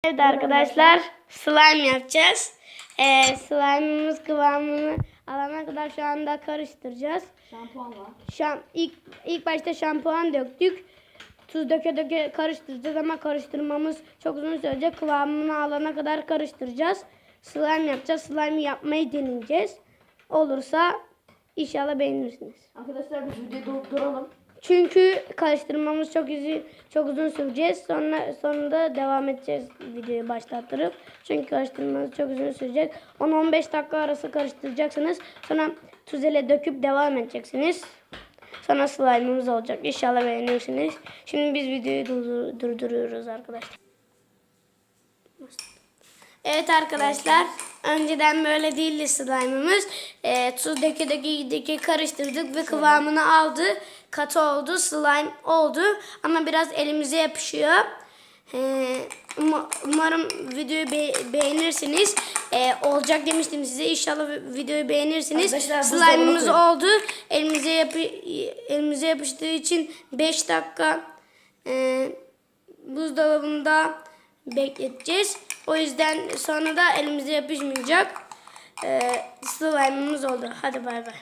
Evet arkadaşlar, slime yapacağız. Slime'ımız kıvamını alana kadar şu anda karıştıracağız. Şampuanla. İlk başta şampuan döktük. Tuz döke karıştıracağız ama karıştırmamız çok uzun sürecek. Kıvamını alana kadar karıştıracağız. Slime yapacağız. Slime yapmayı deneyeceğiz. Olursa inşallah beğenirsiniz. Arkadaşlar biz videoyu duralım. Çünkü karıştırmamız çok uzun sürecek. Sonunda devam edeceğiz videoyu başlattırıp. Çünkü karıştırmamız çok uzun sürecek. 10-15 dakika arası karıştıracaksınız. Sonra tuz ile döküp devam edeceksiniz. Sonra slime'ımız olacak. İnşallah beğenirsiniz. Şimdi biz videoyu durduruyoruz arkadaşlar. Evet arkadaşlar, önceden böyle değildi slime'ımız. Tuz döke karıştırdık ve kıvamını aldı. Katı oldu, slime oldu ama biraz elimize yapışıyor. Umarım videoyu beğenirsiniz. Olacak demiştim size. İnşallah videoyu beğenirsiniz. Slime'ımız oldu. Elimize yapıştığı için 5 dakika buzdolabında bekleteceğiz. O yüzden sonra da elimize yapışmayacak. Slime'ımız oldu. Hadi bay bay.